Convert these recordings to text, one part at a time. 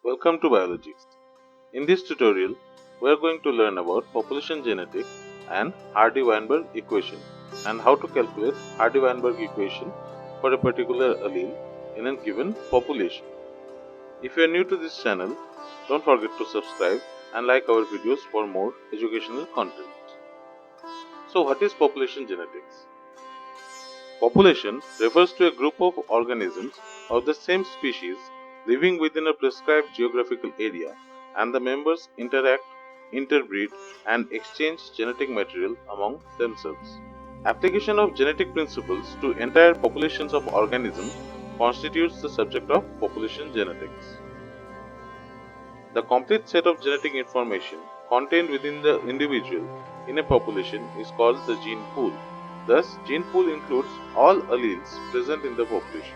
Welcome to Biology. In this tutorial, we are going to learn about population genetics and Hardy-Weinberg equation and how to calculate Hardy-Weinberg equation for a particular allele in a given population. If you are new to this channel, don't forget to subscribe and like our videos for more educational content. So what is population genetics? Population refers to a group of organisms of the same species living within a prescribed geographical area, and the members interact, interbreed, and exchange genetic material among themselves. Application of genetic principles to entire populations of organisms constitutes the subject of population genetics. The complete set of genetic information contained within the individual in a population is called the gene pool. Thus, gene pool includes all alleles present in the population.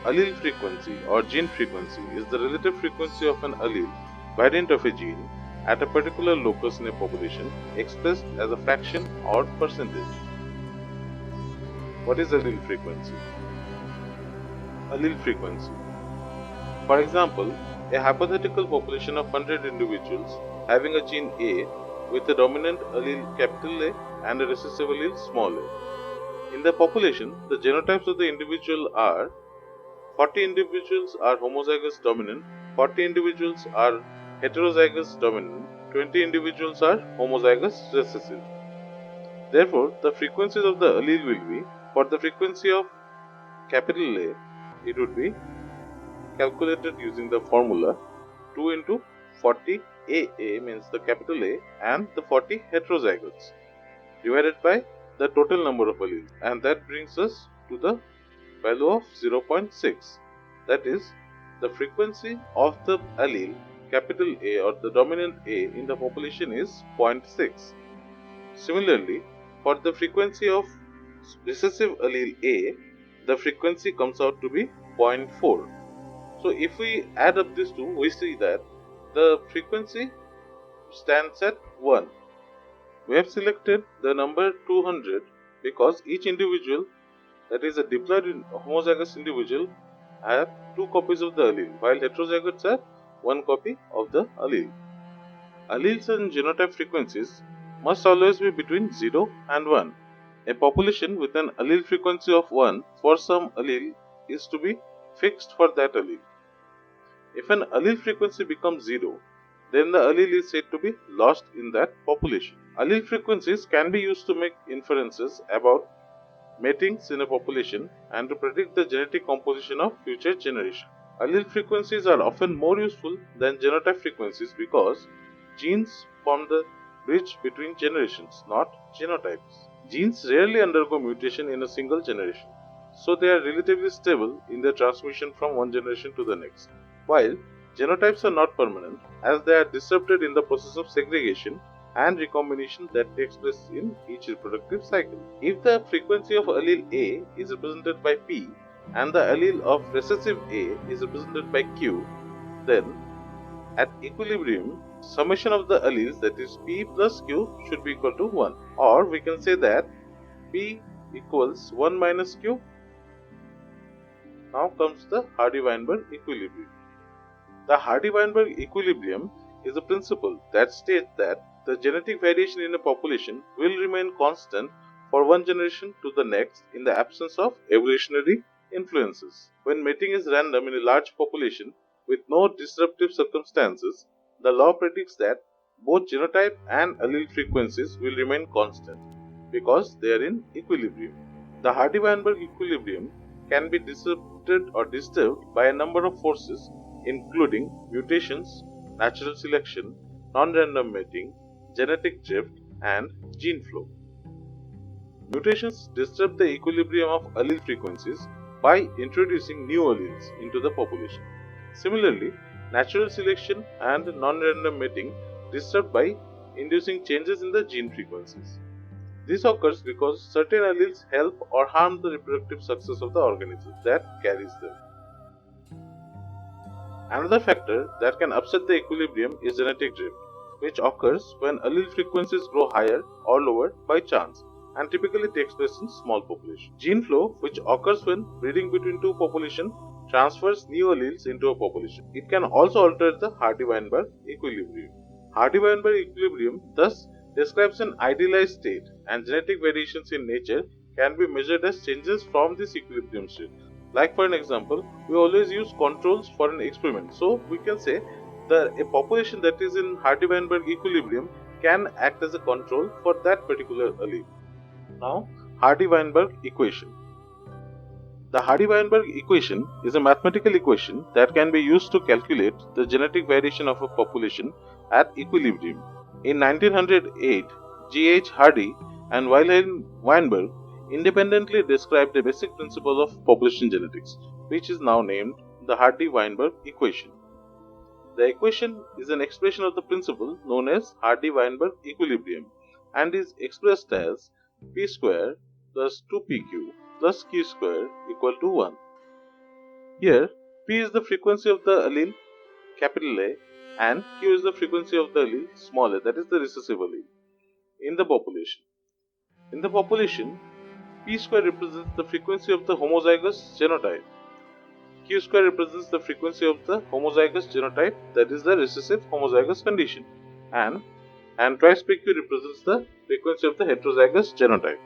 Allele frequency or gene frequency is the relative frequency of an allele variant of a gene at a particular locus in a population expressed as a fraction or percentage. What is allele frequency? Allele frequency. For example, a hypothetical population of 100 individuals having a gene A with a dominant allele capital A and a recessive allele small a. In the population, the genotypes of the individual are 40 individuals are homozygous dominant, 40 individuals are heterozygous dominant, 20 individuals are homozygous recessive. Therefore, the frequencies of the allele will be, for the frequency of capital A, it would be calculated using the formula 2 into 40 AA means the capital A and the 40 heterozygotes divided by the total number of alleles, and that brings us to the value of 0.6. That is, the frequency of the allele capital A or the dominant A in the population is 0.6. Similarly, for the frequency of recessive allele A, the frequency comes out to be 0.4. So if we add up these two, we see that the frequency stands at 1. We have selected the number 200 because each individual, that is a diploid homozygous individual, have 2 copies of the allele, while heterozygotes have 1 copy of the allele. Alleles and genotype frequencies must always be between 0 and 1. A population with an allele frequency of 1 for some allele is to be fixed for that allele. If an allele frequency becomes 0, then the allele is said to be lost in that population. Allele frequencies can be used to make inferences about matings in a population and to predict the genetic composition of future generations. Allele frequencies are often more useful than genotype frequencies because genes form the bridge between generations, not genotypes. Genes rarely undergo mutation in a single generation, so they are relatively stable in their transmission from one generation to the next. While genotypes are not permanent, as they are disrupted in the process of segregation and recombination that takes place in each reproductive cycle. If the frequency of allele A is represented by P and the allele of recessive A is represented by Q, then at equilibrium, summation of the alleles, that is P plus Q, should be equal to 1. Or we can say that P equals 1 minus Q. Now comes the Hardy-Weinberg equilibrium. The Hardy-Weinberg equilibrium is a principle that states that the genetic variation in a population will remain constant for one generation to the next in the absence of evolutionary influences. When mating is random in a large population with no disruptive circumstances, the law predicts that both genotype and allele frequencies will remain constant because they are in equilibrium. The Hardy-Weinberg equilibrium can be disrupted or disturbed by a number of forces, including mutations, natural selection, non-random mating, genetic drift, and gene flow. Mutations disturb the equilibrium of allele frequencies by introducing new alleles into the population. Similarly, natural selection and non-random mating disrupt by inducing changes in the gene frequencies. This occurs because certain alleles help or harm the reproductive success of the organism that carries them. Another factor that can upset the equilibrium is genetic drift, which occurs when allele frequencies grow higher or lower by chance and typically takes place in small populations. Gene flow, which occurs when breeding between two populations transfers new alleles into a population. It can also alter the Hardy-Weinberg equilibrium. Hardy-Weinberg equilibrium thus describes an idealized state, and genetic variations in nature can be measured as changes from this equilibrium state. Like for an example, we always use controls for an experiment. So we can say that a population that is in Hardy-Weinberg equilibrium can act as a control for that particular allele. Now, Hardy-Weinberg equation. The Hardy-Weinberg equation is a mathematical equation that can be used to calculate the genetic variation of a population at equilibrium. In 1908, G.H. Hardy and Wilhelm Weinberg independently described a basic principle of population genetics, which is now named the Hardy-Weinberg equation. The equation is an expression of the principle known as Hardy-Weinberg equilibrium and is expressed as p square plus 2pq plus q square equal to 1. Here, p is the frequency of the allele capital A and q is the frequency of the allele small a, that is the recessive allele, in the population. In the population, p square represents the frequency of the homozygous genotype. Q square represents the frequency of the homozygous genotype, that is the recessive homozygous condition, and twice pq represents the frequency of the heterozygous genotype.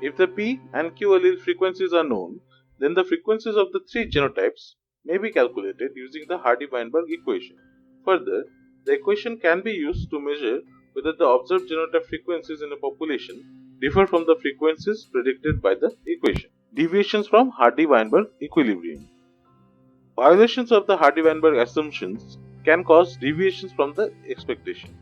If the p and q allele frequencies are known, then the frequencies of the three genotypes may be calculated using the Hardy-Weinberg equation. Further, the equation can be used to measure whether the observed genotype frequencies in a population differ from the frequencies predicted by the equation. Deviations from Hardy-Weinberg equilibrium. Violations of the Hardy-Weinberg assumptions can cause deviations from the expectation.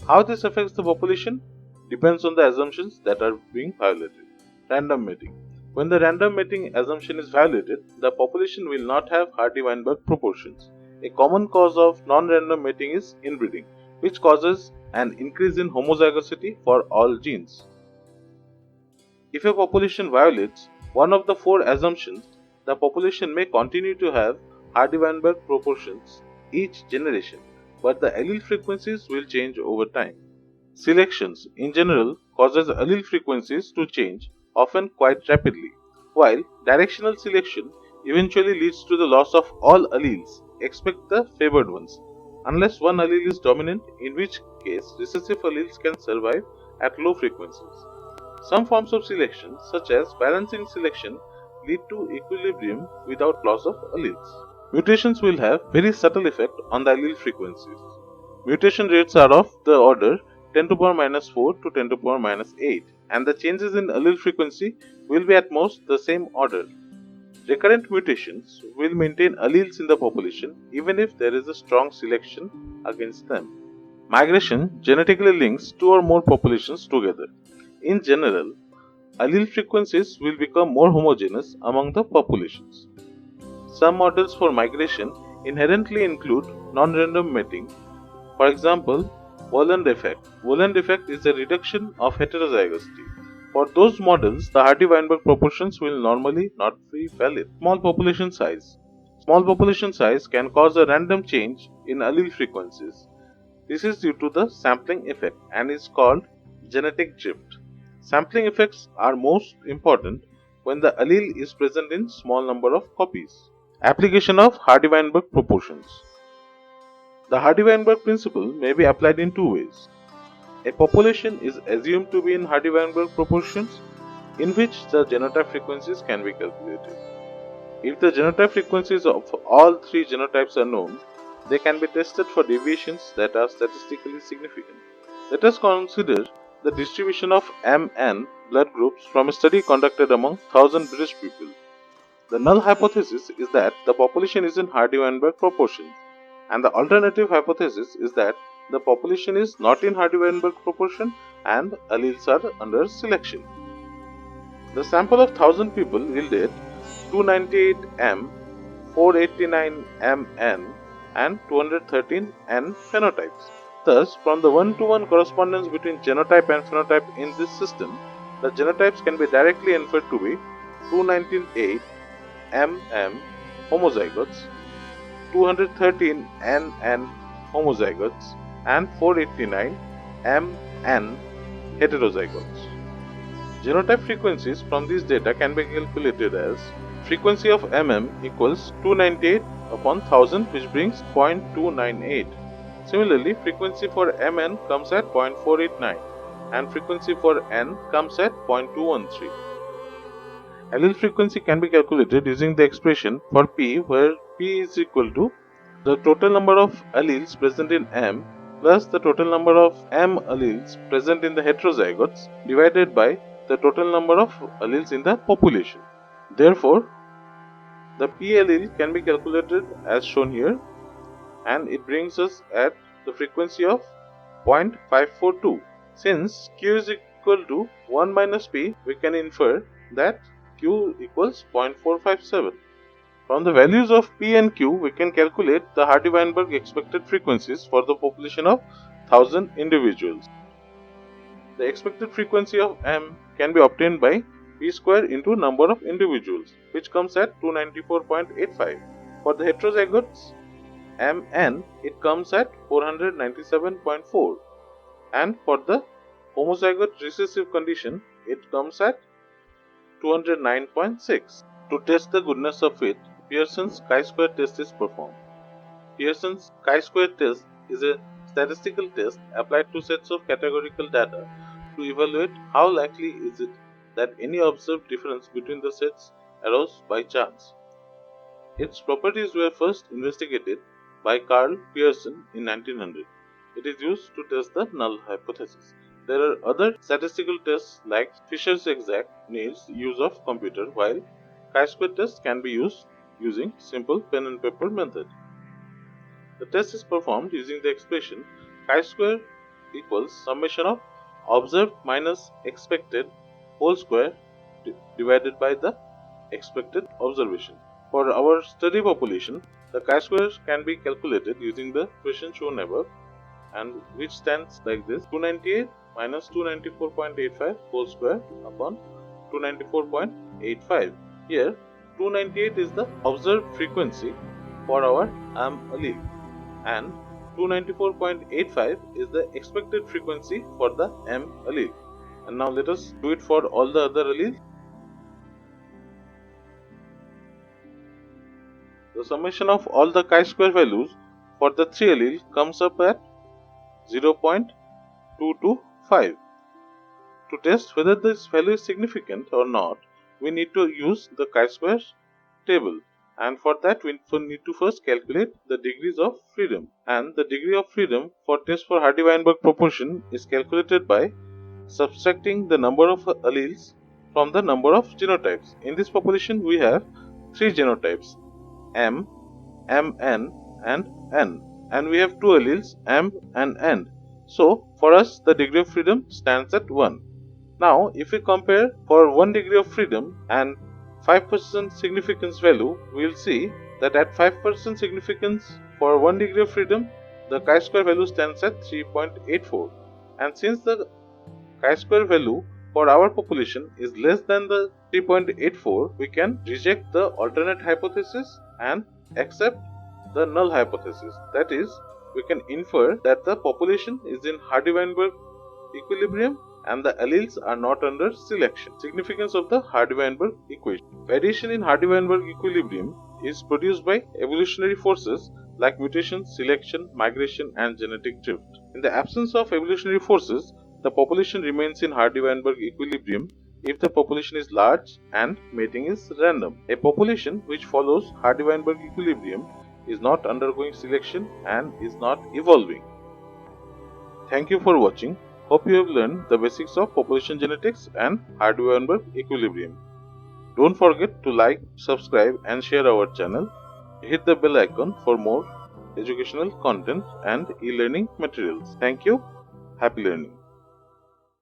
How this affects the population depends on the assumptions that are being violated. Random mating. When the random mating assumption is violated, the population will not have Hardy-Weinberg proportions. A common cause of non-random mating is inbreeding, which causes an increase in homozygosity for all genes. If a population violates one of the four assumptions, the population may continue to have Hardy-Weinberg proportions each generation, but the allele frequencies will change over time. Selections, in general, causes allele frequencies to change, often quite rapidly, while directional selection eventually leads to the loss of all alleles, except the favored ones, unless one allele is dominant, in which case recessive alleles can survive at low frequencies. Some forms of selection, such as balancing selection, lead to equilibrium without loss of alleles. Mutations will have very subtle effect on the allele frequencies. Mutation rates are of the order 10 to the power minus 4 to 10 to the power minus 8, and the changes in allele frequency will be at most the same order. Recurrent mutations will maintain alleles in the population even if there is a strong selection against them. Migration genetically links two or more populations together. In general, allele frequencies will become more homogeneous among the populations. Some models for migration inherently include non-random mating. For example, Wohland effect. Wohland effect is a reduction of heterozygosity. For those models, the Hardy-Weinberg proportions will normally not be valid. Small population size. Small population size can cause a random change in allele frequencies. This is due to the sampling effect and is called genetic drift. Sampling effects are most important when the allele is present in small number of copies. Application of Hardy-Weinberg proportions. The Hardy-Weinberg principle may be applied in two ways. A population is assumed to be in Hardy-Weinberg proportions, in which the genotype frequencies can be calculated. If the genotype frequencies of all three genotypes are known, they can be tested for deviations that are statistically significant. Let us consider the distribution of MN blood groups from a study conducted among 1,000 British people. The null hypothesis is that the population is in Hardy-Weinberg proportions, and the alternative hypothesis is that the population is not in Hardy-Weinberg proportion and alleles are under selection. The sample of 1,000 people yielded 298 M, 489 MN and 213 N phenotypes. Thus, from the one-to-one correspondence between genotype and phenotype in this system, the genotypes can be directly inferred to be 298 MM homozygotes, 213 NN homozygotes and 489 MN heterozygotes. Genotype frequencies from these data can be calculated as Frequency of equals 298 upon 1000, which brings 0.298. Similarly, frequency for Mn comes at 0.489 and frequency for N comes at 0.213. Allele frequency can be calculated using the expression for P, where P is equal to the total number of alleles present in M plus the total number of M alleles present in the heterozygotes divided by the total number of alleles in the population. Therefore, the P allele can be calculated as shown here, and it brings us at the frequency of 0.542. Since Q is equal to 1 minus P, we can infer that Q equals 0.457. From the values of P and Q, we can calculate the Hardy-Weinberg expected frequencies for the population of 1000 individuals. The expected frequency of M can be obtained by P square into number of individuals, which comes at 294.85. For the heterozygotes Mn, it comes at 497.4, and for the homozygote recessive condition, it comes at 209.6. To test the goodness of it, Pearson's chi-square test is performed. Pearson's chi-square test is a statistical test applied to sets of categorical data to evaluate how likely is it that any observed difference between the sets arose by chance. Its properties were first investigated by Carl Pearson in 1900. It is used to test the null hypothesis. There are other statistical tests like Fisher's exact needs use of computer, while chi-square test can be used using simple pen and paper method. The test is performed using the expression chi-square equals summation of observed minus expected whole square divided by the expected observation. For our study population, the chi-square can be calculated using the equation shown above, and which stands like this: 298 minus 294.85 whole square upon 294.85. Here 298 is the observed frequency for our M allele, and 294.85 is the expected frequency for the M allele. And now let us do it for all the other alleles. The summation of all the chi-square values for the 3 alleles comes up at 0.225. To test whether this value is significant or not, we need to use the chi-square table, and for that we need to first calculate the degrees of freedom. And the degree of freedom for test for Hardy-Weinberg proportion is calculated by subtracting the number of alleles from the number of genotypes. In this population we have 3 genotypes: M, Mn and N, and we have 2 alleles M and N. So for us the degree of freedom stands at 1. Now if we compare for 1 degree of freedom and 5% significance value, we will see that at 5% significance for 1 degree of freedom, the chi-square value stands at 3.84. And since the chi-square value for our population is less than the 3.84, we can reject the alternate hypothesis and accept the null hypothesis. That is, we can infer that the population is in Hardy-Weinberg equilibrium and the alleles are not under selection. Significance of the Hardy-Weinberg equation. Variation in Hardy-Weinberg equilibrium is produced by evolutionary forces like mutation, selection, migration and genetic drift. In the absence of evolutionary forces, the population remains in Hardy-Weinberg equilibrium if the population is large and mating is random. A population which follows Hardy-Weinberg equilibrium is not undergoing selection and is not evolving. Thank you for watching. Hope you have learned the basics of population genetics and Hardy-Weinberg equilibrium. Don't forget to like, subscribe and share our channel. Hit the bell icon for more educational content and e-learning materials. Thank you. Happy learning.